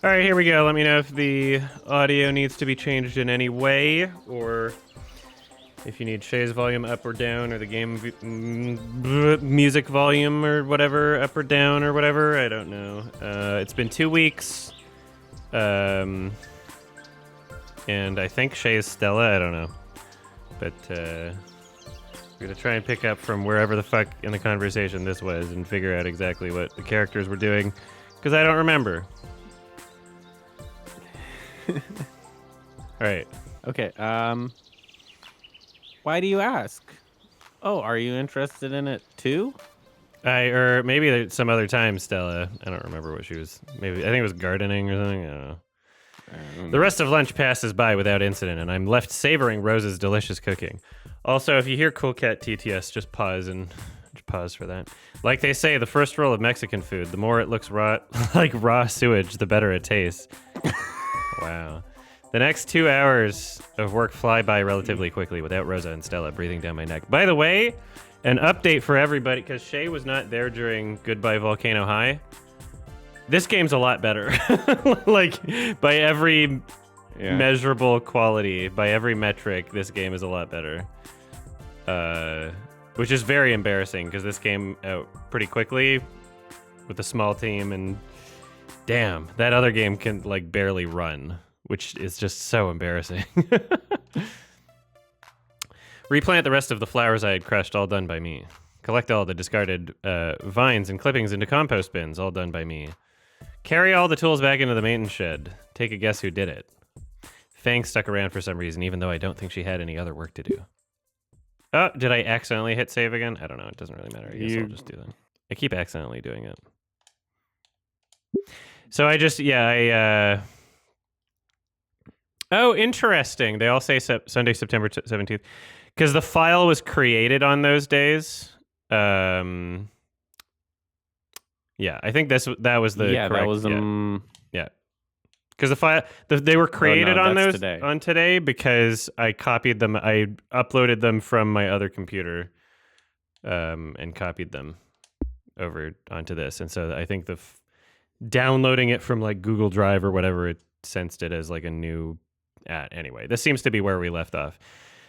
All right, here we go. Let me know if the audio needs to be changed in any way, or if you need Shea's volume up or down, or the game music volume or whatever up or down or whatever. I don't know. It's been 2 weeks, and I think Shea's Stella. I don't know, but we're gonna try and pick up from wherever the fuck in the conversation this was and figure out exactly what the characters were doing, because I don't remember. All right. Okay. Why do you ask? Oh, are you interested in it too? Or maybe some other time, Stella. I don't remember what she was. Maybe I think it was gardening or something. I don't know. The rest of lunch passes by without incident, and I'm left savoring Rose's delicious cooking. Also, if you hear Cool Cat TTS, just pause for that. Like they say, the first rule of Mexican food: the more it looks raw, like raw sewage, the better it tastes. Wow. The next 2 hours of work fly by relatively quickly without Rosa and Stella breathing down my neck. By the way, an update for everybody, because Shea was not there during Goodbye Volcano High. This game's a lot better. Like, by every measurable quality, by every metric, this game is a lot better. Which is very embarrassing, because this came out pretty quickly with a small team, and damn, that other game can, like, barely run, which is just so embarrassing. Replant the rest of the flowers I had crushed, all done by me. Collect all the discarded vines and clippings into compost bins, all done by me. Carry all the tools back into the maintenance shed. Take a guess who did it. Fang stuck around for some reason, even though I don't think she had any other work to do. Oh, did I accidentally hit save again? I don't know. It doesn't really matter. I guess I'll just do that. I keep accidentally doing it. So I just, oh, interesting. They all say Sunday, September 17th. Because the file was created on those days. Yeah, I think that was the correct. That was yeah. Because the file, they were created on those today. On today, because I copied them. I uploaded them from my other computer, and copied them over onto this. And so I think downloading it from like Google Drive or whatever, it sensed it as like a new anyway, this seems to be where we left off.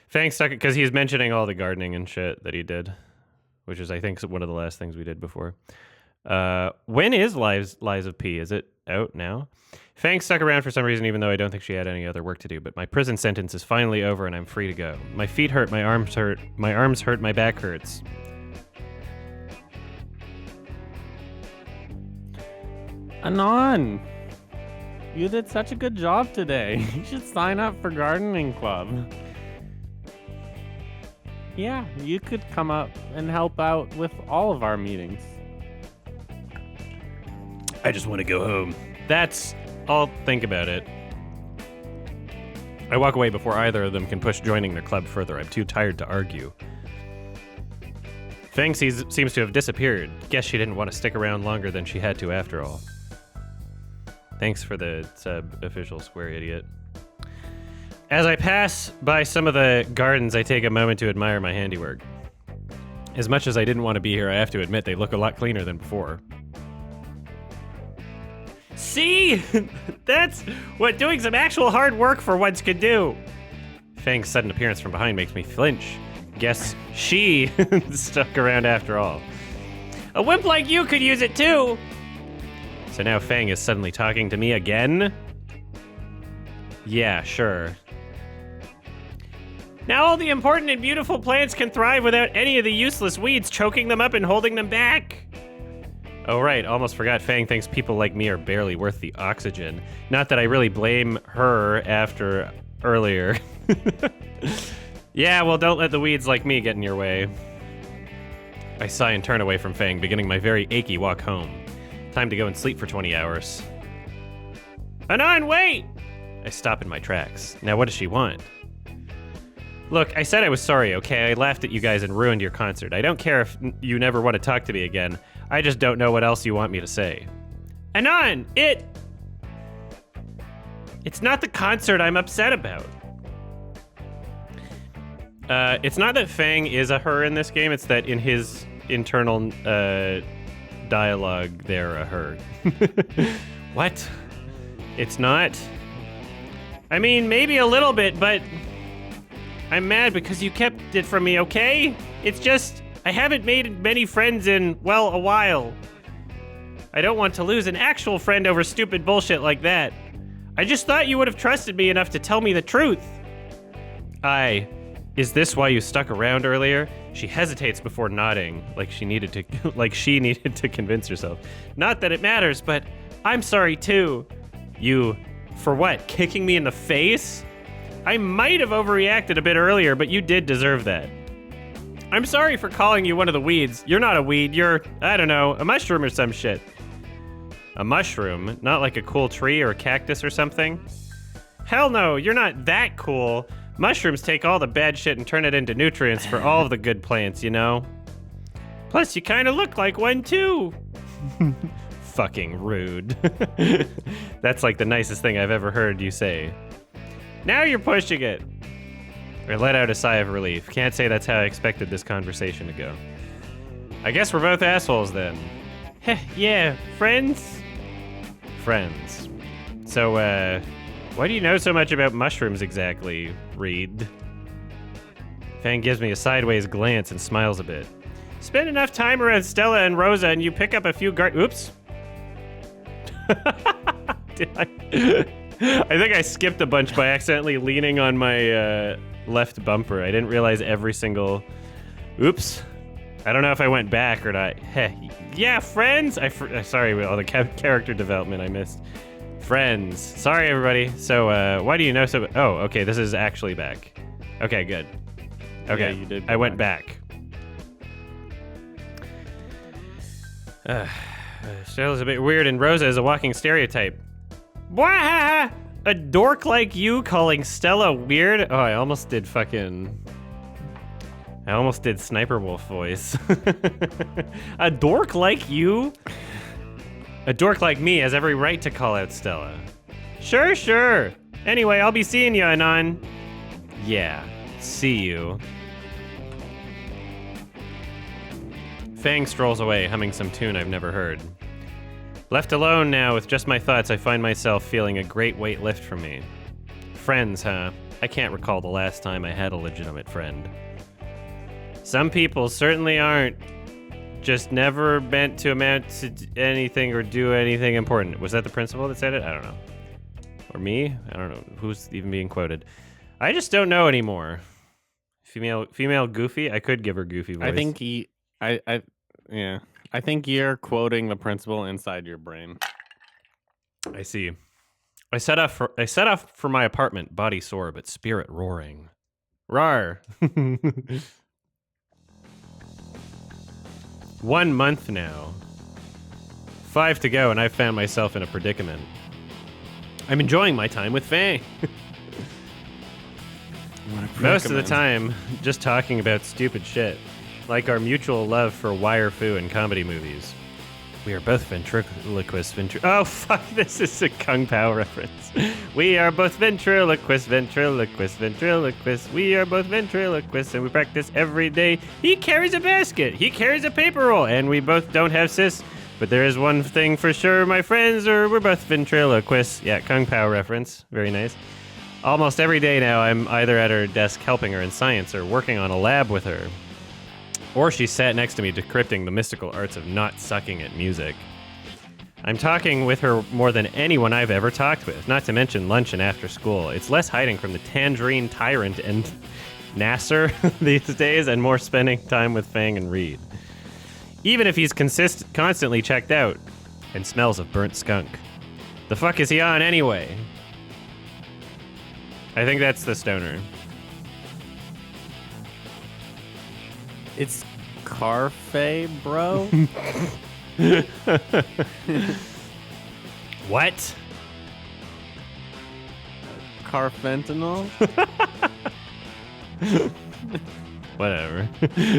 Fang stuck it because he's mentioning all the gardening and shit that he did, which is I think one of the last things we did before. When is Lies of P? Is it out now? Fang stuck around for some reason, even though I don't think she had any other work to do, but my prison sentence is finally over and I'm free to go. My feet hurt, my arms hurt, my back hurts. Anon, you did such a good job today. You should sign up for gardening club. Yeah, you could come up and help out with all of our meetings. I just want to go home. I'll think about it. I walk away before either of them can push joining their club further. I'm too tired to argue. Fang seems to have disappeared. Guess she didn't want to stick around longer than she had to after all. Thanks for the sub, official square idiot. As I pass by some of the gardens, I take a moment to admire my handiwork. As much as I didn't want to be here, I have to admit they look a lot cleaner than before. See? That's what doing some actual hard work for once could do. Fang's sudden appearance from behind makes me flinch. Guess she stuck around after all. A wimp like you could use it too. So now Fang is suddenly talking to me again? Yeah, sure. Now all the important and beautiful plants can thrive without any of the useless weeds choking them up and holding them back. Oh right, almost forgot Fang thinks people like me are barely worth the oxygen. Not that I really blame her after earlier. Yeah, well don't let the weeds like me get in your way. I sigh and turn away from Fang, beginning my very achy walk home. Time to go and sleep for 20 hours. Anon, wait! I stop in my tracks. Now what does she want? Look, I said I was sorry, okay? I laughed at you guys and ruined your concert. I don't care if you never want to talk to me again. I just don't know what else you want me to say. Anon, it's not the concert I'm upset about. It's not that Fang is a her in this game, it's that in his internal dialogue, they're a her. What? It's not. I mean, maybe a little bit, but I'm mad because you kept it from me, okay? It's just, I haven't made many friends in, well, a while. I don't want to lose an actual friend over stupid bullshit like that. I just thought you would have trusted me enough to tell me the truth. Is this why you stuck around earlier? She hesitates before nodding, like she needed to convince herself. Not that it matters, but I'm sorry too. You, for what? Kicking me in the face? I might have overreacted a bit earlier, but you did deserve that. I'm sorry for calling you one of the weeds. You're not a weed, you're, I don't know, a mushroom or some shit. A mushroom? Not like a cool tree or a cactus or something? Hell no, you're not that cool. Mushrooms take all the bad shit and turn it into nutrients for all of the good plants, you know? Plus, you kind of look like one, too. Fucking rude. That's like the nicest thing I've ever heard you say. Now you're pushing it. I let out a sigh of relief. Can't say that's how I expected this conversation to go. I guess we're both assholes then. Heh, yeah, friends? Friends. So, why do you know so much about mushrooms exactly, Reed? Fang gives me a sideways glance and smiles a bit. Spend enough time around Stella and Rosa and you pick up a few oops. Did I think I skipped a bunch by accidentally leaning on my left bumper. I didn't realize every single... Oops. I don't know if I went back or not. Heh. Yeah, friends! Sorry with all the character development I missed. Friends. Sorry, everybody. So, why do you know so... Oh, okay, this is actually back. Okay, good. Okay, Yeah, you did. I went back. Stella's a bit weird, and Rosa is a walking stereotype. Wah! A dork like you calling Stella weird? Oh, I almost did Sniper Wolf voice. A dork like you? A dork like me has every right to call out Stella. Sure. Anyway, I'll be seeing you, Anon. Yeah, see you. Fang strolls away, humming some tune I've never heard. Left alone now with just my thoughts, I find myself feeling a great weight lift from me. Friends, huh? I can't recall the last time I had a legitimate friend. Some people certainly aren't. Just never meant to amount to anything or do anything important. Was that the principal that said it? I don't know. Or me? I don't know. Who's even being quoted? I just don't know anymore. Female Goofy? I could give her Goofy voice. I think I think you're quoting the principal inside your brain. I see. I set off for my apartment, body sore but spirit roaring. Rawr. 1 month now. 5 to go, and I've found myself in a predicament. I'm enjoying my time with Fang. Most of the time, just talking about stupid shit, like our mutual love for wire fu and comedy movies. We are both ventriloquists. Oh, fuck, this is a Kung Pao reference. We are both ventriloquists. We are both ventriloquists, and we practice every day. He carries a basket. He carries a paper roll, and we both don't have cis. But there is one thing for sure, my friends, or we're both ventriloquists. Yeah, Kung Pao reference. Very nice. Almost every day now, I'm either at her desk helping her in science or working on a lab with her. Or she sat next to me decrypting the mystical arts of not sucking at music. I'm talking with her more than anyone I've ever talked with, not to mention lunch and after school. It's less hiding from the Tangerine Tyrant and Nasser these days and more spending time with Fang and Reed. Even if he's constantly checked out and smells of burnt skunk. The fuck is he on anyway? I think that's the stoner. It's Carfe, bro. What? Carfentanil? Whatever.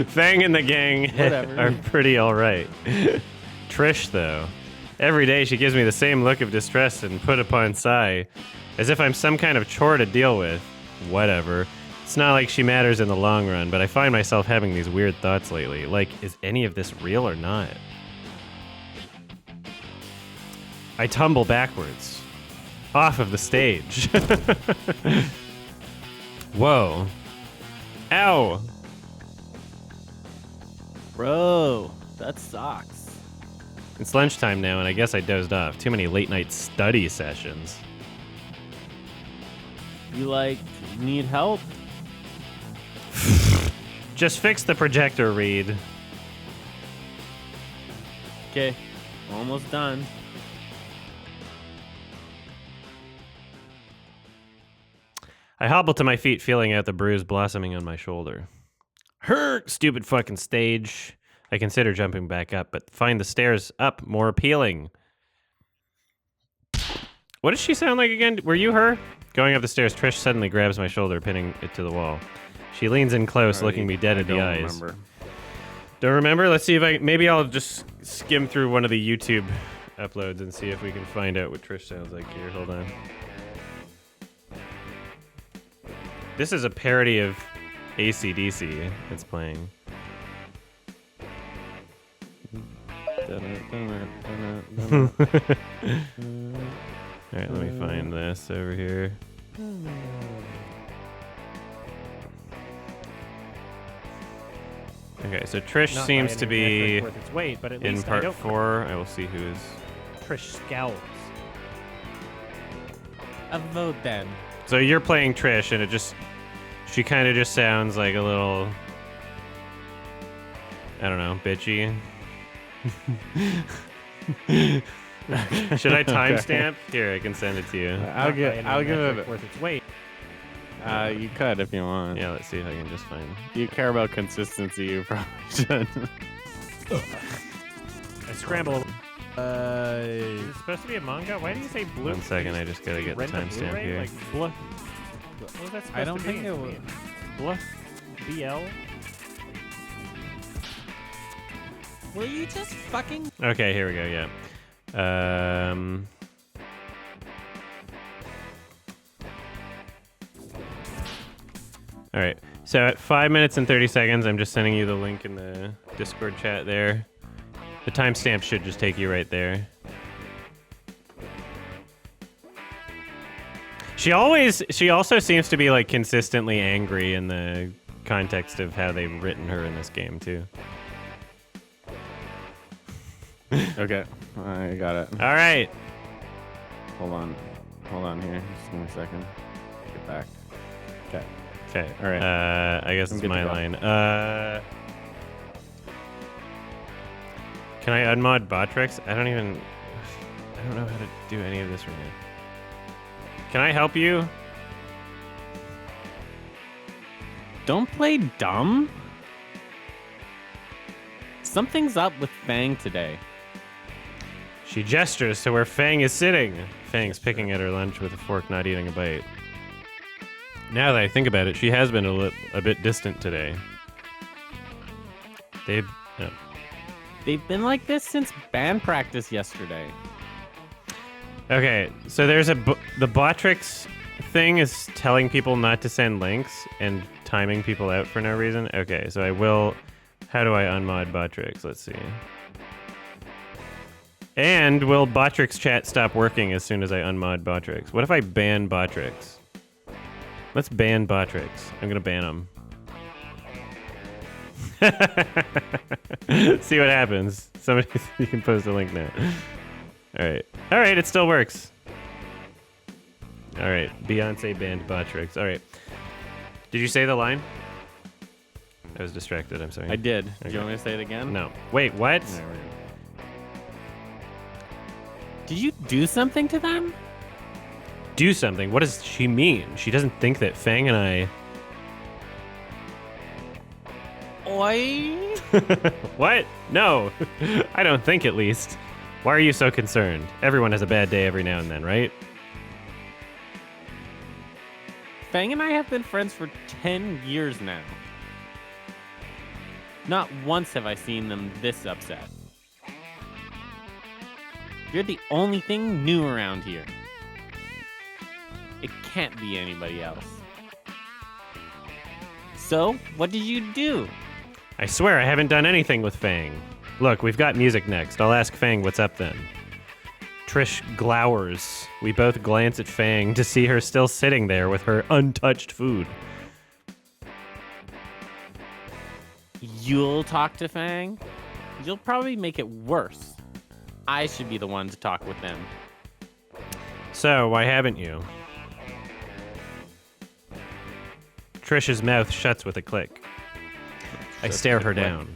Fang and the gang are pretty alright. Trish, though. Every day she gives me the same look of distress and put upon sigh, as if I'm some kind of chore to deal with. Whatever. It's not like she matters in the long run, but I find myself having these weird thoughts lately. Like, is any of this real or not? I tumble backwards. off of the stage. Whoa. Ow. Bro, that sucks. It's lunchtime now, and I guess I dozed off. Too many late-night study sessions. You, need help? Just fix the projector, Reed. Okay, almost done. I hobble to my feet, feeling out the bruise blossoming on my shoulder. Hurt! Stupid fucking stage. I consider jumping back up, but find the stairs up more appealing. What does she sound like again? Were you her? Going up the stairs, Trish suddenly grabs my shoulder, pinning it to the wall. She leans in close, looking me dead in the eyes. Don't remember? Let's see if maybe I'll just skim through one of the YouTube uploads and see if we can find out what Trish sounds like here. Hold on. This is a parody of AC/DC it's playing. Alright, let me find this over here. Okay, so Trish seems to be worth its weight, but at in least part 4. I will see who's... Trish scowls. A vote then. So you're playing Trish, and she kind of just sounds like a little, I don't know, bitchy. Should I timestamp? Here, I can send it to you. I'll give it worth its weight. You could if you want. Yeah, let's see if I can just find. You care about consistency, you probably should. I scramble. Is it supposed to be a manga? Why do you say blue? 1 second, I just gotta get the Rent a timestamp Blu-ray? here. Like, what was that supposed I don't to think be? it was. Bluff BL? Will you just fucking... Okay, here we go, yeah. All right, so at 5 minutes and 30 seconds, I'm just sending you the link in the Discord chat there. The timestamp should just take you right there. She also seems to be like consistently angry in the context of how they've written her in this game too. Okay, I got it. All right. Hold on here. Just give me a second. Get back. Okay. All right. I guess I'm it's good to my go. line. Can I unmod Botrix? I don't know how to do any of this right now. Can I help you? Don't play dumb. Something's up with Fang today. She gestures to where Fang is sitting. Fang's picking at her lunch with a fork, not eating a bite. Now that I think about it, she has been a bit distant today. They've They've been like this since band practice yesterday. Okay, so there's the Botrix thing is telling people not to send links and timing people out for no reason. Okay, so I will. How do I unmod Botrix? Let's see. And will Botrix chat stop working as soon as I unmod Botrix? What if I ban Botrix? Let's ban Botrix. I'm gonna ban him. See what happens. Somebody, you can post a link now. All right, it still works. All right, Beyonce banned Botrix. All right. Did you say the line? I was distracted, I'm sorry. I did. Okay. Do you want me to say it again? No. Wait, what? There we go. Did you do something to them? Do something? What does she mean? She doesn't think that Fang and I... Oi! What? No. I don't think, at least. Why are you so concerned? Everyone has a bad day every now and then, right? Fang and I have been friends for 10 years now. Not once have I seen them this upset. You're the only thing new around here. It can't be anybody else. So, what did you do? I swear I haven't done anything with Fang. Look, we've got music next. I'll ask Fang what's up then. Trish glowers. We both glance at Fang to see her still sitting there with her untouched food. You'll talk to Fang? You'll probably make it worse. I should be the one to talk with him. So, why haven't you? Trish's mouth shuts with a click. I stare her down.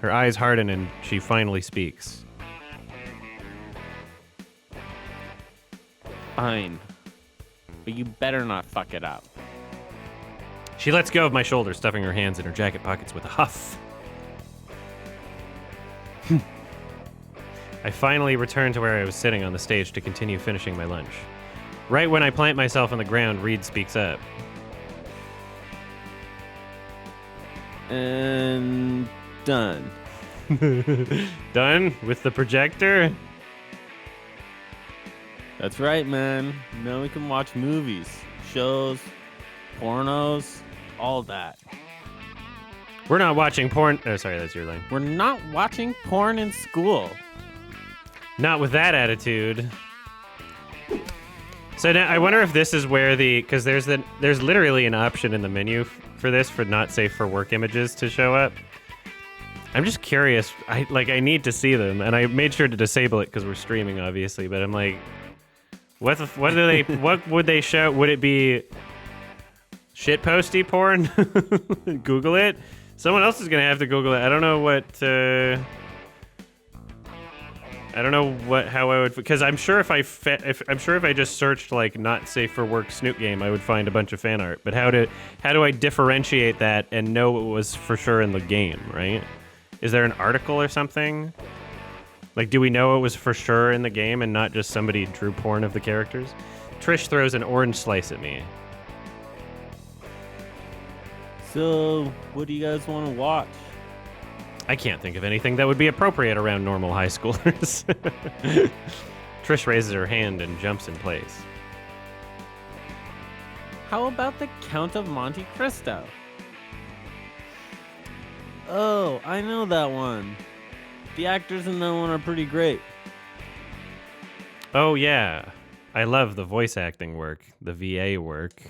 Her eyes harden and she finally speaks. Fine. But you better not fuck it up. She lets go of my shoulder, stuffing her hands in her jacket pockets with a huff. I finally return to where I was sitting on the stage to continue finishing my lunch. Right when I plant myself on the ground, Reed speaks up. And done. Done with the projector? That's right, man. Now we can watch movies, shows, pornos, all that. We're not watching porn. Oh, sorry, that's your line. We're not watching porn in school. Not with that attitude. So now I wonder if this is where because there's literally an option in the menu for this for not safe for work images to show up. I'm just curious. I need to see them, and I made sure to disable it because we're streaming, obviously. But I'm like, what would they show? Would it be shitposty porn? Google it. Someone else is gonna have to Google it. I don't know what. I don't know how I would, because I'm sure if I just searched like not safe for work Snoot game, I would find a bunch of fan art. But how do I differentiate that and know it was for sure in the game, right? Is there an article or something? Like, do we know it was for sure in the game and not just somebody drew porn of the characters? Trish throws an orange slice at me. So, what do you guys want to watch? I can't think of anything that would be appropriate around normal high schoolers. Trish raises her hand and jumps in place. How about the Count of Monte Cristo? Oh, I know that one. The actors in that one are pretty great. Oh, yeah. I love the voice acting work, the VA work.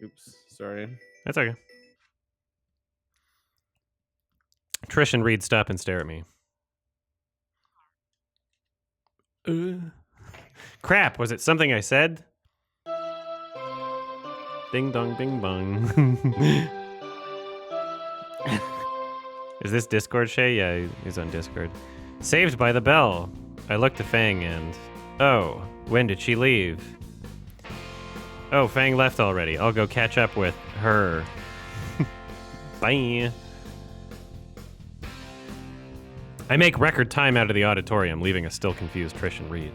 Oops, sorry. That's okay. Trish and Reed stop and stare at me. Crap, was it something I said? Ding dong, ding bong. Is this Discord, Shea? Yeah, he's on Discord. Saved by the bell. I looked to Fang and... Oh, when did she leave? Oh, Fang left already. I'll go catch up with her. Bye. I make record time out of the auditorium, leaving a still confused Trish and Reed.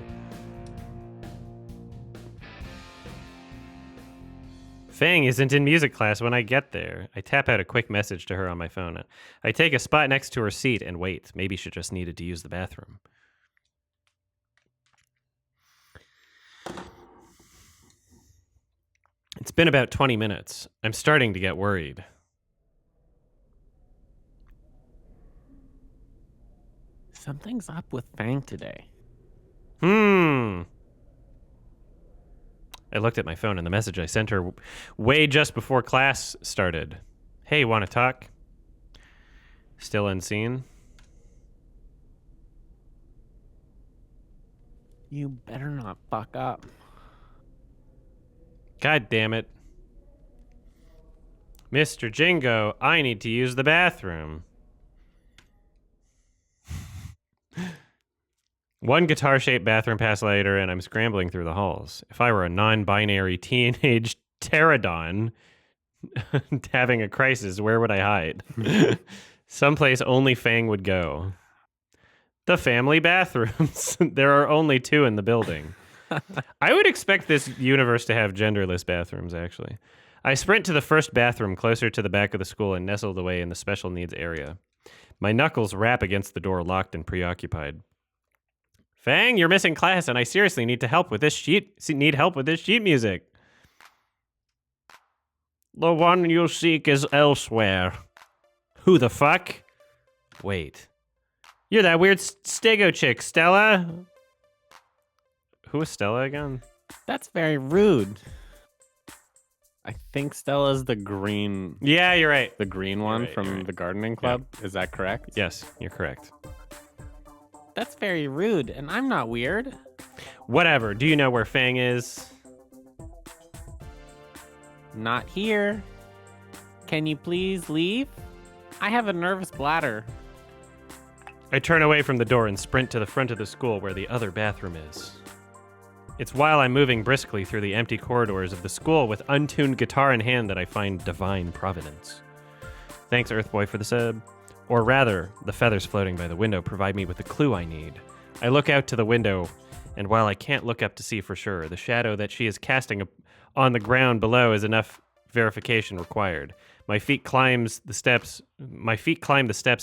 Fang isn't in music class when I get there. I tap out a quick message to her on my phone. I take a spot next to her seat and wait. Maybe she just needed to use the bathroom. It's been about 20 minutes. I'm starting to get worried. Something's up with Fang today. I looked at my phone and the message I sent her way just before class started. Hey, want to talk? Still unseen? You better not fuck up. God damn it. Mr. Jingo, I need to use the bathroom. One guitar-shaped bathroom pass later, and I'm scrambling through the halls. If I were a non-binary teenage pterodon having a crisis, where would I hide? Someplace only Fang would go. The family bathrooms. There are only 2 in the building. I would expect this universe to have genderless bathrooms, actually. I sprint to the first bathroom closer to the back of the school and nestled away in the special needs area. My knuckles rap against the door, locked and preoccupied. Fang, you're missing class, and I seriously need help with this sheet music. The one you seek is elsewhere. Who the fuck? Wait. You're that weird Stego chick, Stella. Who is Stella again? That's very rude. I think Stella's the green. Yeah, you're right. The green one right, from you're right. the gardening club. Is that correct? Yes, you're correct. That's very rude, and I'm not weird. Whatever. Do you know where Fang is? Not here. Can you please leave? I have a nervous bladder. I turn away from the door and sprint to the front of the school where the other bathroom is. It's while I'm moving briskly through the empty corridors of the school with untuned guitar in hand that I find divine providence. Thanks, Earthboy, for the sub. Or rather, the feathers floating by the window provide me with the clue I need. I look out to the window, and while I can't look up to see for sure, the shadow that she is casting on the ground below is enough verification required. My feet climb the steps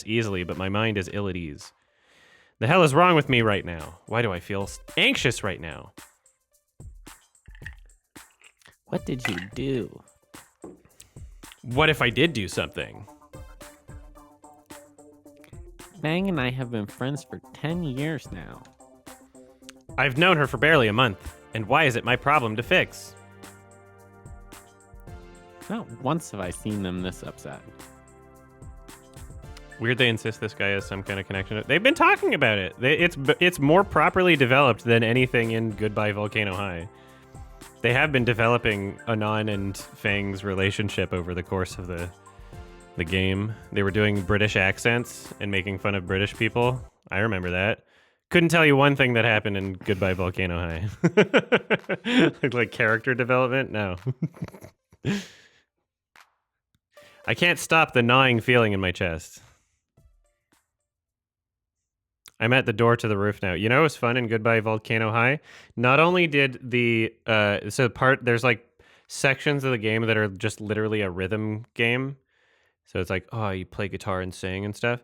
easily, but my mind is ill at ease. The hell is wrong with me right now? Why do I feel anxious right now? What did you do? What if I did do something? Fang and I have been friends for 10 years now. I've known her for barely a month, and why is it my problem to fix? Not once have I seen them this upset. Weird they insist this guy has some kind of connection. They've been talking about it. It's more properly developed than anything in Goodbye Volcano High. They have been developing Anon and Fang's relationship over the course of the game. They were doing British accents and making fun of British people. I remember that. Couldn't tell you one thing that happened in Goodbye Volcano High. Like character development? No. I can't stop the gnawing feeling in my chest. I'm at the door to the roof now. You know what's fun in Goodbye Volcano High? Not only did there's like sections of the game that are just literally a rhythm game. So it's like, oh, you play guitar and sing and stuff.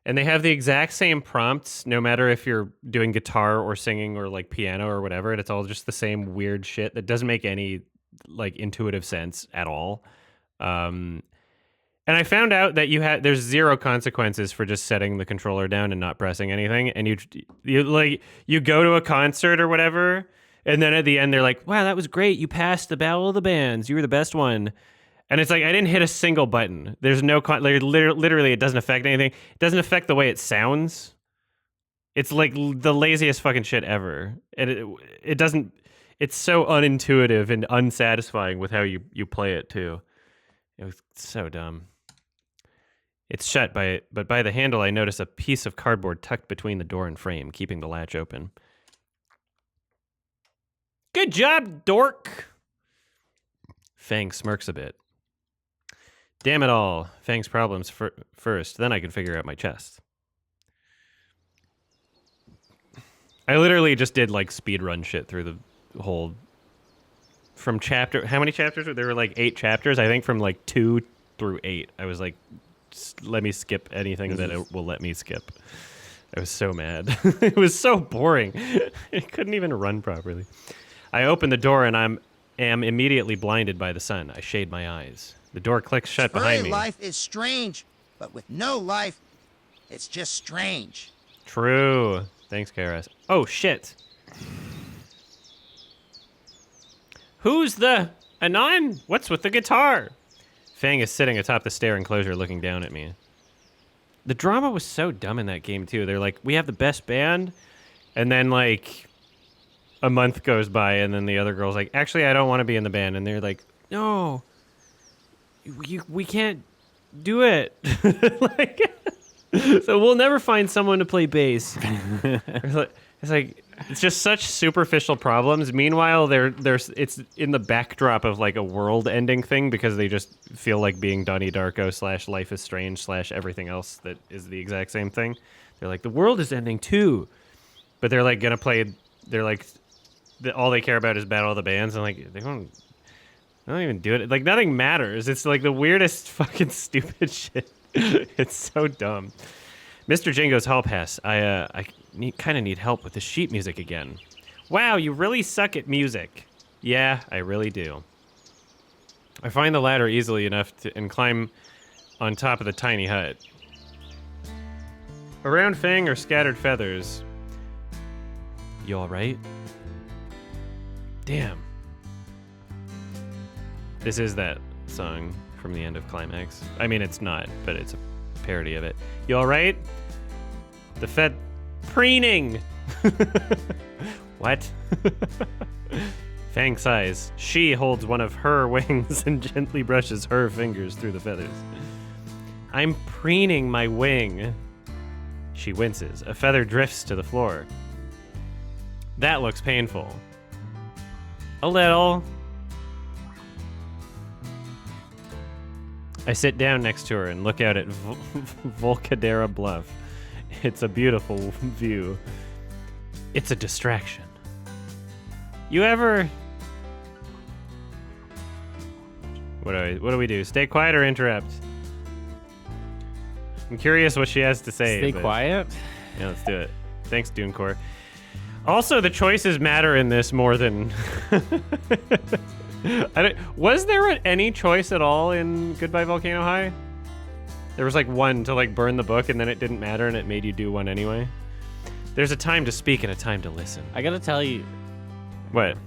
And they have the exact same prompts, no matter if you're doing guitar or singing or like piano or whatever. And it's all just the same weird shit that doesn't make any like intuitive sense at all. And I found out that there's zero consequences for just setting the controller down and not pressing anything. And you go to a concert or whatever, and then at the end they're like, "Wow, that was great! You passed the Battle of the Bands. You were the best one." And it's like I didn't hit a single button. There's no literally, it doesn't affect anything. It doesn't affect the way it sounds. It's like the laziest fucking shit ever, and it doesn't. It's so unintuitive and unsatisfying with how you play it too. It was so dumb. It's shut but by the handle I notice a piece of cardboard tucked between the door and frame, keeping the latch open. Good job, dork! Fang smirks a bit. Damn it all. Fang's problems first, then I can figure out my chest. I literally just did like speedrun shit through the whole... From chapter... How many chapters? There were like 8 chapters. I think from like 2 through 8. I was like, let me skip anything that it will let me skip. I was so mad. It was so boring. It couldn't even run properly. I open the door and am immediately blinded by the sun. I shade my eyes. The door clicks shut behind me. Life is strange, but with no life, it's just strange. True. Thanks, Karas. Oh, shit. Who's the Anon? What's with the guitar? Fang is sitting atop the stair enclosure looking down at me. The drama was so dumb in that game, too. They're like, we have the best band, and then, like, a month goes by, and then the other girl's like, actually, I don't want to be in the band. And they're like, no, we can't do it. Like, so we'll never find someone to play bass. It's just such superficial problems. Meanwhile, it's in the backdrop of like a world-ending thing because they just feel like being Donnie Darko / Life is Strange / everything else that is the exact same thing. They're like, the world is ending too, but they're like gonna play. They're like, all they care about is Battle of the Bands, and like they don't even do it. Like nothing matters. It's like the weirdest fucking stupid shit. It's so dumb. Mr. Jingo's hall pass. I kind of need help with the sheet music again. Wow, you really suck at music. Yeah, I really do. I find the ladder easily enough and climb on top of the tiny hut. Around Fang are scattered feathers. You alright? Damn. This is that song from the end of Climax. I mean, it's not, but it's a parody of it. You alright? The Fed preening! What? Fang sighs. She holds one of her wings and gently brushes her fingers through the feathers. I'm preening my wing. She winces. A feather drifts to the floor. That looks painful. A little. I sit down next to her and look out at Volcadera Bluff. It's a beautiful view. It's a distraction. You ever... What do we do? Stay quiet or interrupt? I'm curious what she has to say. Stay quiet? Yeah, let's do it. Thanks, Dunecore. Also, the choices matter in this more than... Was there any choice at all in Goodbye Volcano High? There was like one to like burn the book and then it didn't matter and it made you do one anyway. There's a time to speak and a time to listen. I gotta tell you, What?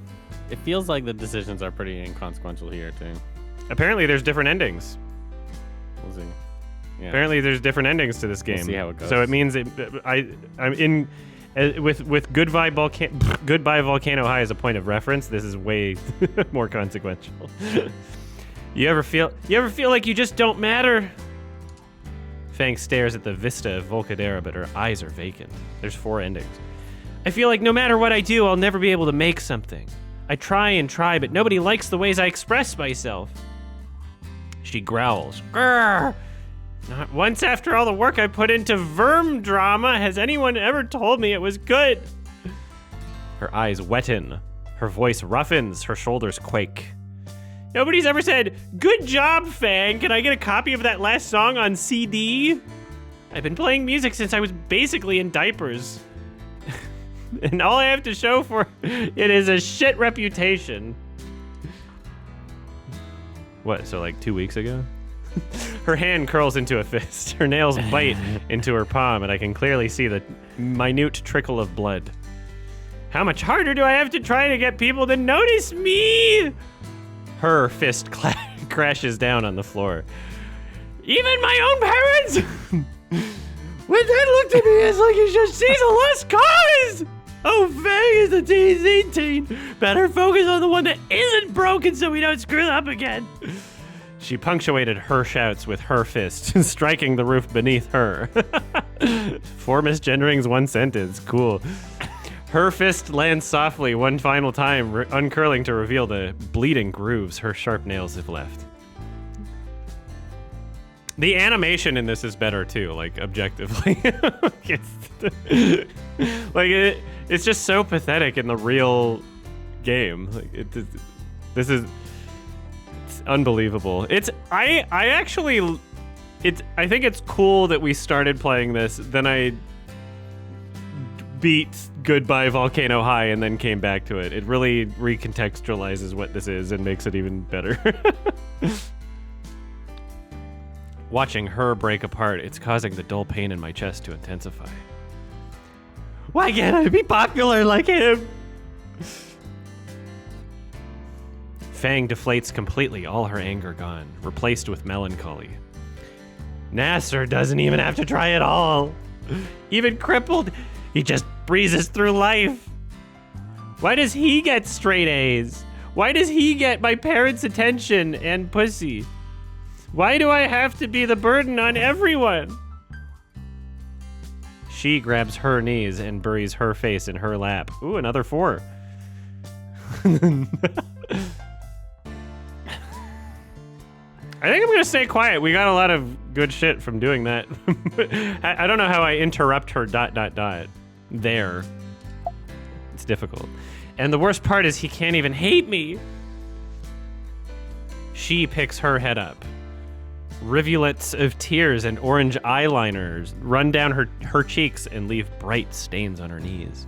it feels like the decisions are pretty inconsequential here, too. Apparently there's different endings. We'll see. Yeah. Apparently there's different endings to this game. see how it goes. So it means I'm in... with Goodbye Volcano High as a point of reference, this is way more consequential. You ever feel like you just don't matter? Fang stares at the vista of Volcadera, but her eyes are vacant. There's 4 endings. I feel like no matter what I do, I'll never be able to make something. I try and try, but nobody likes the ways I express myself. She growls. Grrr! Not once after all the work I put into Verm drama has anyone ever told me it was good. Her eyes wetten. Her voice roughens. Her shoulders quake. Nobody's ever said, "Good job, Fang. Can I get a copy of that last song on CD?" I've been playing music since I was basically in diapers. And all I have to show for it is a shit reputation. What, so like 2 weeks ago? Her hand curls into a fist. Her nails bite into her palm, and I can clearly see the minute trickle of blood. How much harder do I have to try to get people to notice me? Her fist crashes down on the floor. Even my own parents? When they looked at me, it's like you should see the lost cause. Oh, Fang is the TZ teen. Better focus on the one that isn't broken so we don't screw up again. She punctuated her shouts with her fist, striking the roof beneath her. 4 misgenderings, 1 sentence. Cool. Her fist lands softly one final time, uncurling to reveal the bleeding grooves her sharp nails have left. The animation in this is better too, like objectively. It's just so pathetic in the real game. This is unbelievable. I think it's cool that we started playing this, then I beat Goodbye Volcano High and then came back to it. It really recontextualizes what this is and makes it even better. Watching her break apart, it's causing the dull pain in my chest to intensify. Why can't I be popular like him? Fang deflates completely, all her anger gone, replaced with melancholy. Nasser doesn't even have to try at all. Even crippled, he just breezes through life. Why does he get straight A's? Why does he get my parents' attention and pussy? Why do I have to be the burden on everyone? She grabs her knees and buries her face in her lap. Ooh, another 4. I think I'm gonna stay quiet. We got a lot of good shit from doing that. I don't know how I interrupt her ... there. It's difficult. And the worst part is he can't even hate me. She picks her head up. Rivulets of tears and orange eyeliners run down her cheeks and leave bright stains on her knees.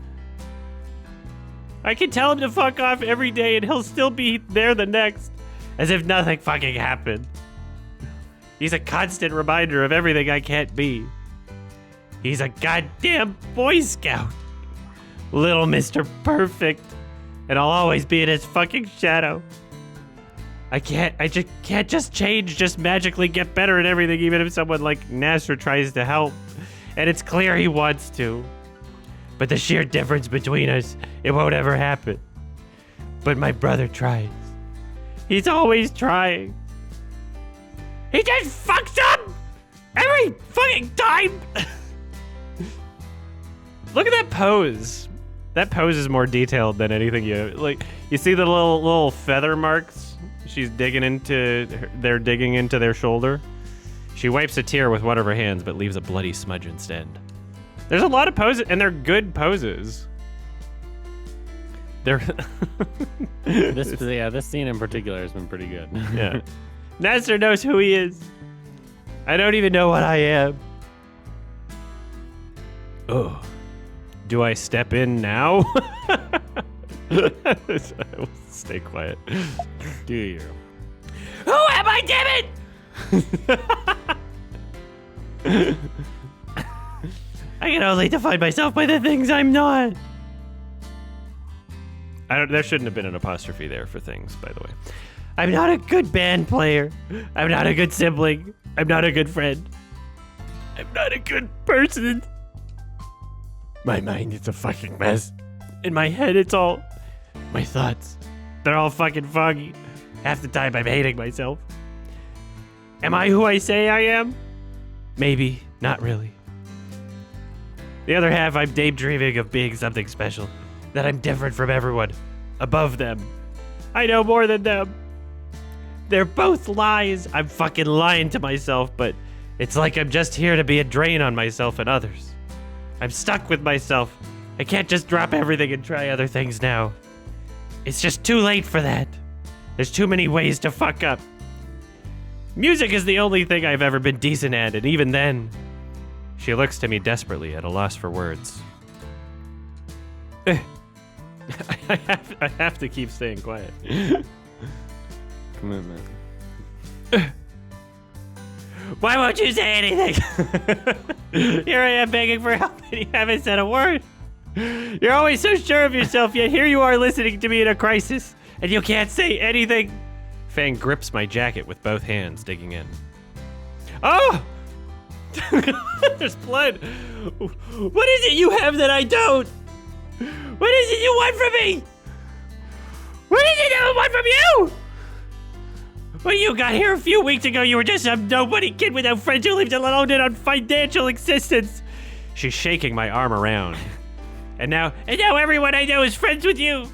I can tell him to fuck off every day and he'll still be there the next, as if nothing fucking happened. He's a constant reminder of everything I can't be. He's a goddamn Boy Scout. Little Mr. Perfect. And I'll always be in his fucking shadow. I just can't change, just magically get better at everything, even if someone like Nasser tries to help. And it's clear he wants to. But the sheer difference between us, it won't ever happen. But my brother tries. He's always trying. He just fucks up every fucking time. Look at that pose. That pose is more detailed than anything you see the little feather marks. They're digging into their shoulder. She wipes a tear with one of her hands, but leaves a bloody smudge instead. There's a lot of poses, and they're good poses. They're This scene in particular has been pretty good. yeah. Nasser knows who he is. I don't even know what I am. Oh, do I step in now? I will stay quiet. Do you? Who am I, damn it? I can only define myself by the things I'm not. There shouldn't have been an apostrophe there for things, by the way. I'm not a good band player. I'm not a good sibling. I'm not a good friend. I'm not a good person. My mind is a fucking mess. In my head, it's all my thoughts. They're all fucking foggy. Half the time, I'm hating myself. Am I who I say I am? Maybe, not really. The other half, I'm daydreaming of being something special. That I'm different from everyone. Above them. I know more than them. They're both lies. I'm fucking lying to myself, but it's like I'm just here to be a drain on myself and others. I'm stuck with myself. I can't just drop everything and try other things now. It's just too late for that. There's too many ways to fuck up. Music is the only thing I've ever been decent at, and even then... She looks to me desperately, at a loss for words. I have to keep staying quiet. Commitment. Why won't you say anything? Here I am begging for help, and you haven't said a word. You're always so sure of yourself, yet here you are listening to me in a crisis, and you can't say anything. Fang grips my jacket with both hands, digging in. Oh! There's blood. What is it you have that I don't? What is it you want from me? What is it I want from you? When you got here a few weeks ago, you were just some nobody kid without friends who lived alone in a financial existence. She's shaking my arm around. And now everyone I know is friends with you.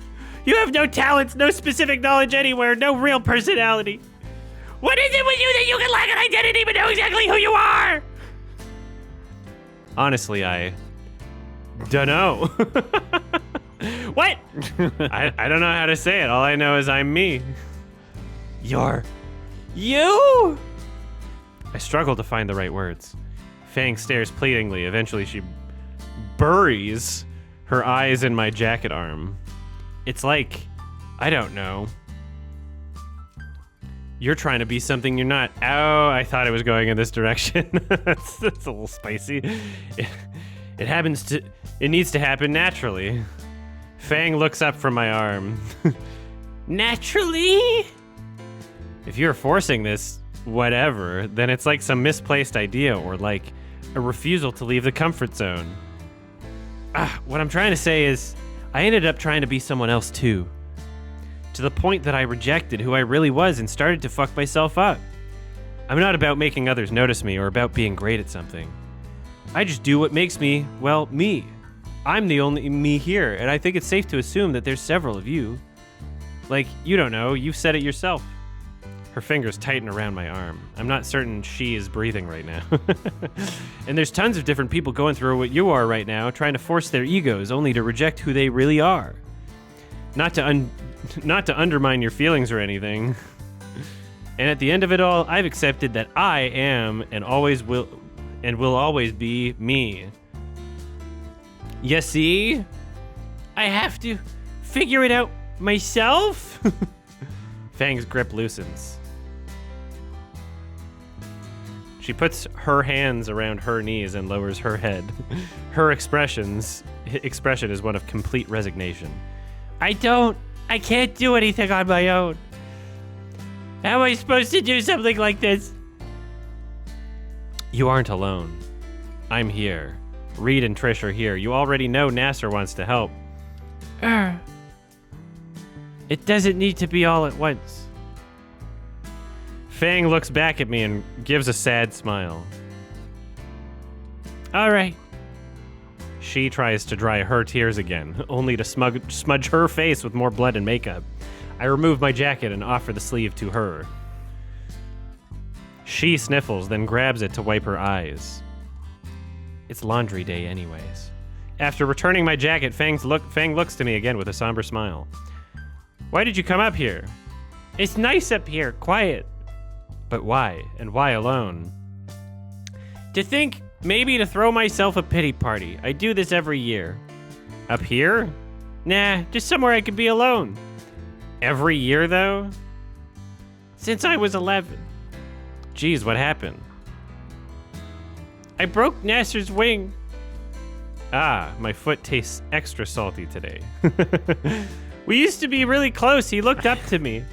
You have no talents, no specific knowledge anywhere, no real personality. What is it with you that you can lack an identity but know exactly who you are? Honestly, I don't know. What? I don't know how to say it. All I know is I'm me. You're you? I struggle to find the right words. Fang stares pleadingly. Eventually, she buries her eyes in my jacket arm. It's like, I don't know. You're trying to be something you're not. Oh, I thought it was going in this direction. That's a little spicy. It needs to happen naturally. Fang looks up from my arm. Naturally? If you're forcing this, whatever, then it's like some misplaced idea or like a refusal to leave the comfort zone. What I'm trying to say is, I ended up trying to be someone else too. To the point that I rejected who I really was and started to fuck myself up. I'm not about making others notice me or about being great at something. I just do what makes me, well, me. I'm the only me here, and I think it's safe to assume that there's several of you. Like, you don't know, you've said it yourself. Her fingers tighten around my arm. I'm not certain she is breathing right now. And there's tons of different people going through what you are right now, trying to force their egos only to reject who they really are. Not to undermine your feelings or anything. And at the end of it all, I've accepted that I am and always will always be me. You see? I have to figure it out myself? Fang's grip loosens. She puts her hands around her knees and lowers her head. Her expression is one of complete resignation. I can't do anything on my own. How am I supposed to do something like this? You aren't alone. I'm here. Reed and Trish are here. You already know Nasser wants to help. It doesn't need to be all at once. Fang looks back at me and gives a sad smile. All right. She tries to dry her tears again, only to smudge her face with more blood and makeup. I remove my jacket and offer the sleeve to her. She sniffles, then grabs it to wipe her eyes. It's laundry day anyways. After returning my jacket, Fang looks to me again with a somber smile. Why did you come up here? It's nice up here, quiet. But why? And why alone? To think, maybe to throw myself a pity party. I do this every year. Up here? Nah, just somewhere I could be alone. Every year, though? Since I was 11. Geez, what happened? I broke Nasser's wing. Ah, my foot tastes extra salty today. We used to be really close. He looked up to me.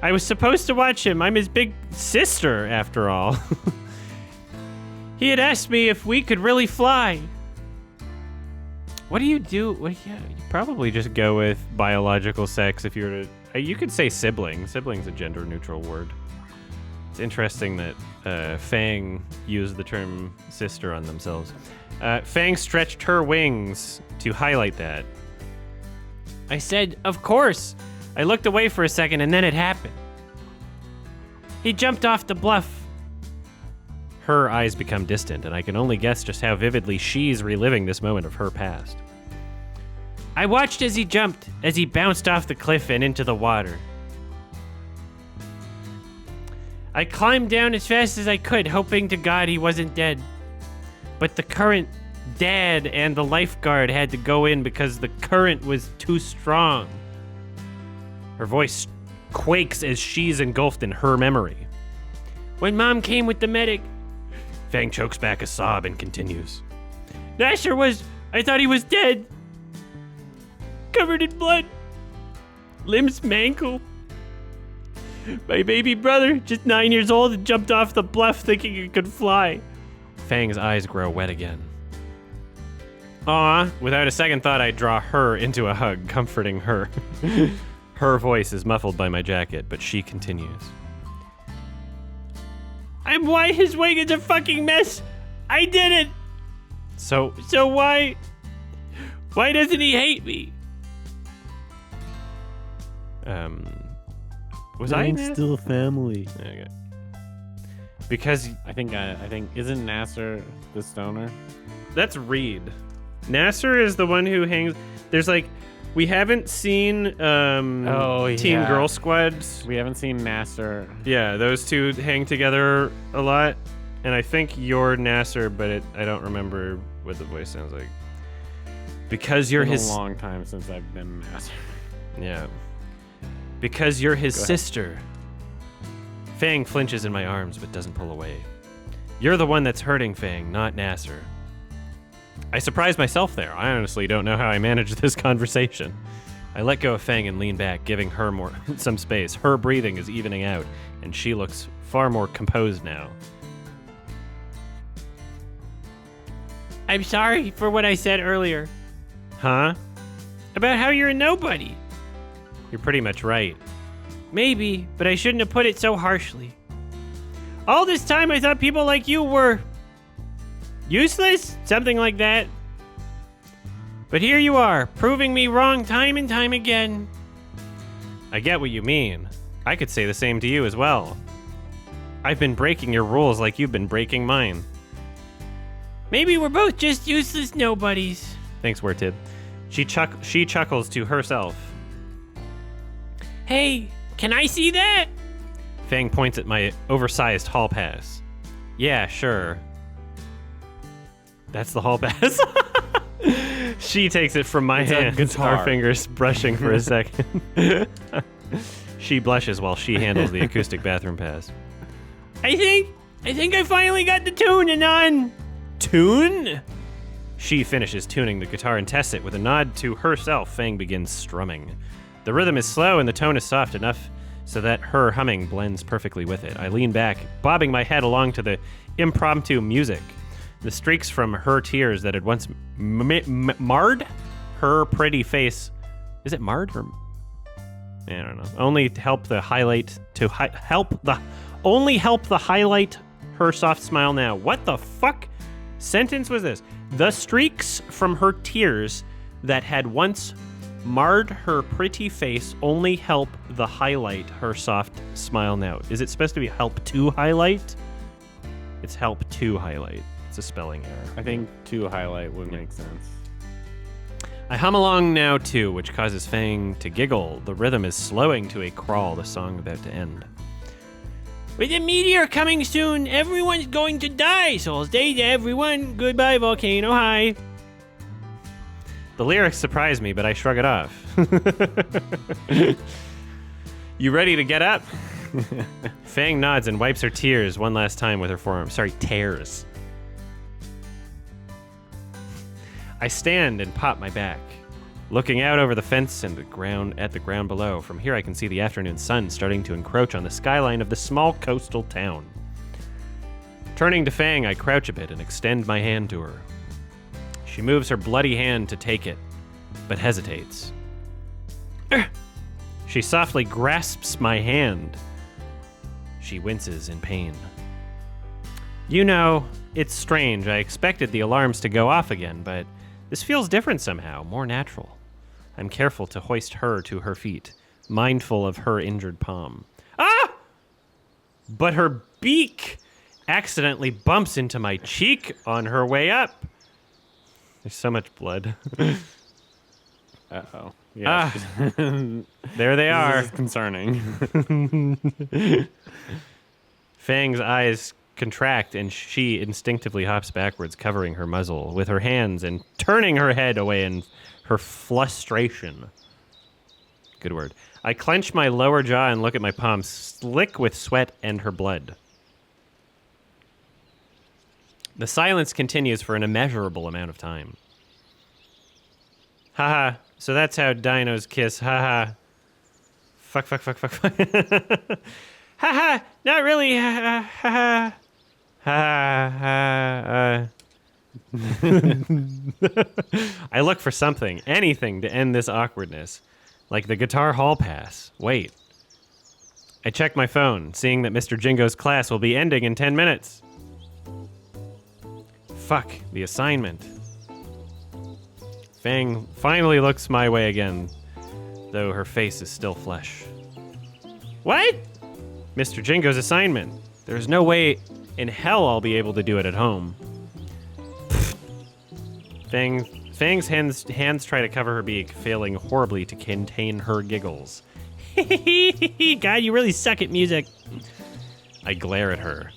I was supposed to watch him. I'm his big sister, after all. He had asked me if we could really fly. What do you do? You probably just go with biological sex if you were to... You could say sibling. Sibling's a gender-neutral word. It's interesting that Fang used the term sister on themselves. Fang stretched her wings to highlight that. I said, of course. I looked away for a second and then it happened. He jumped off the bluff. Her eyes become distant, and I can only guess just how vividly she's reliving this moment of her past. I watched as he jumped, as he bounced off the cliff and into the water. I climbed down as fast as I could, hoping to God he wasn't dead. But the current dad and the lifeguard had to go in because the current was too strong. Her voice quakes as she's engulfed in her memory. When Mom came with the medic, Fang chokes back a sob and continues. I thought he was dead. Covered in blood. Limbs mangled. My baby brother, just 9 years old, and jumped off the bluff thinking he could fly. Fang's eyes grow wet again. Aw, without a second thought, I draw her into a hug, comforting her. Her voice is muffled by my jacket, but she continues. I'm why his wing is a fucking mess. I did it. So why doesn't he hate me? Was I still family? Okay. Because I think isn't Nasser the stoner? that's Reed. Nasser is the one who hangs. There's we haven't seen Teen Girl Squads. We haven't seen Nasser. Yeah, those two hang together a lot, and I think you're Nasser, but I don't remember what the voice sounds like. Because you're It's his. been a long time since I've been Nasser. Yeah. Because you're his Go ahead. sister. Fang flinches in my arms but doesn't pull away. You're the one that's hurting Fang, not Nasser. I surprised myself there. I honestly don't know how I managed this conversation. I let go of Fang and lean back, giving her some space. Her breathing is evening out, and she looks far more composed now. I'm sorry for what I said earlier. Huh? About how you're a nobody. You're pretty much right. Maybe, but I shouldn't have put it so harshly. All this time I thought people like you were useless? Something like that. But here you are, proving me wrong time and time again. I get what you mean. I could say the same to you as well. I've been breaking your rules like you've been breaking mine. Maybe we're both just useless nobodies. Thanks, Wertib. She chuckles to herself. Hey, can I see that? Fang points at my oversized hall pass. Yeah, sure. That's the hall pass. She takes it from my It's a hands, guitar. our fingers brushing for a second. She blushes while she handles the acoustic bathroom pass. I think I think I finally got the tune, Anon. Tune? She finishes tuning the guitar and tests it. With a nod to herself, Fang begins strumming. The rhythm is slow and the tone is soft enough so that her humming blends perfectly with it. I lean back, bobbing my head along to the impromptu music. The streaks from her tears that had once marred her pretty face. Is it marred or? I don't know. Only help the highlight her soft smile now. What the fuck sentence was this? The streaks from her tears that had once marred her pretty face only help the highlight her soft smile now. Is it supposed to be help to highlight? It's help to highlight. It's a spelling error. I think to highlight would make sense. I hum along now too, which causes Fang to giggle. The rhythm is slowing to a crawl, the song about to end. With a meteor coming soon, everyone's going to die. So I'll stay to everyone. Goodbye, Volcano High. The lyrics surprise me, but I shrug it off. You ready to get up? Fang nods and wipes her tears one last time with her forearm. Sorry, tears. I stand and pop my back, looking out over the fence and at the ground below. From here I can see the afternoon sun starting to encroach on the skyline of the small coastal town. Turning to Fang, I crouch a bit and extend my hand to her. She moves her bloody hand to take it, but hesitates. She softly grasps my hand. She winces in pain. You know, it's strange. I expected the alarms to go off again, but this feels different somehow, more natural. I'm careful to hoist her to her feet, mindful of her injured palm. Ah! But her beak accidentally bumps into my cheek on her way up. There's so much blood. Uh-oh. Yeah. There they are. This is concerning. Fang's eyes contract and she instinctively hops backwards, covering her muzzle with her hands and turning her head away in her frustration. Good word. I clench my lower jaw and look at my palms, slick with sweat and her blood. The silence continues for an immeasurable amount of time. Haha, so that's how dinos kiss, haha. Fuck. Haha, not really, haha. I look for something, anything to end this awkwardness, like the guitar hall pass. Wait. I check my phone, seeing that Mr. Jingo's class will be ending in 10 minutes. Fuck, the assignment. Fang finally looks my way again, though her face is still flesh. What? Mr. Jingo's assignment. There's no way in hell I'll be able to do it at home. Fang's hands try to cover her beak, failing horribly to contain her giggles. God, you really suck at music. I glare at her.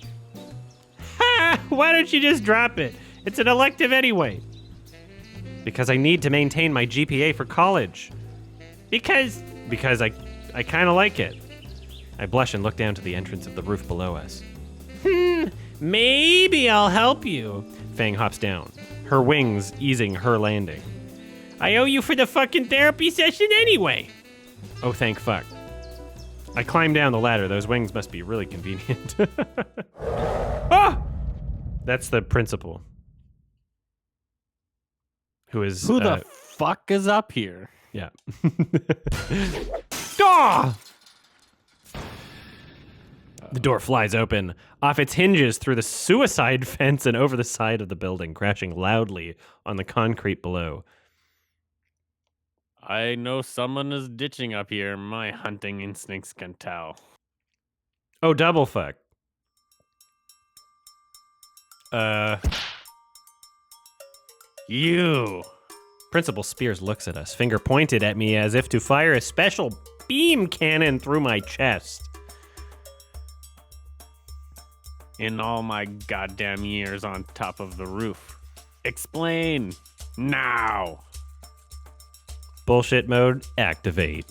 Ha! Why don't you just drop it? It's an elective anyway. Because I need to maintain my GPA for college. Because I kind of like it. I blush and look down to the entrance of the roof below us. Maybe I'll help you. Fang hops down, her wings easing her landing. I owe you for the fucking therapy session anyway. Oh, thank fuck. I climb down the ladder. Those wings must be really convenient. Ah! That's the principal. Who the fuck is up here? Yeah. Ah! The door flies open, off its hinges through the suicide fence and over the side of the building, crashing loudly on the concrete below. I know someone is ditching up here. My hunting instincts can tell. Oh, double fuck. You. Principal Spears looks at us, finger pointed at me as if to fire a special beam cannon through my chest. In all my goddamn years on top of the roof. Explain. Now. Bullshit mode, activate.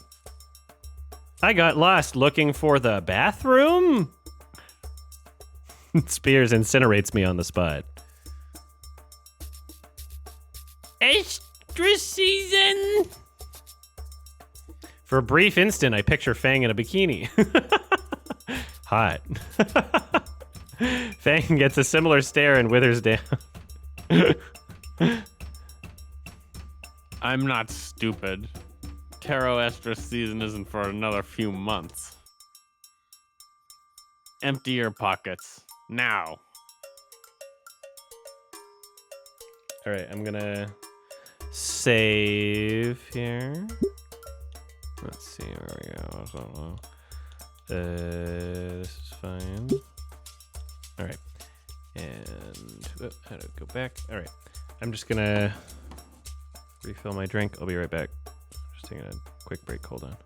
I got lost looking for the bathroom? Spears incinerates me on the spot. Extra season. For a brief instant, I picture Fang in a bikini. Hot. Fang gets a similar stare and withers down. I'm not stupid. Taro Estrus season isn't for another few months. Empty your pockets. Now. All right, I'm gonna save here. Let's see where we go. This is fine. All right, and how to go back? All right, I'm just gonna refill my drink. I'll be right back. Just taking a quick break. Hold on.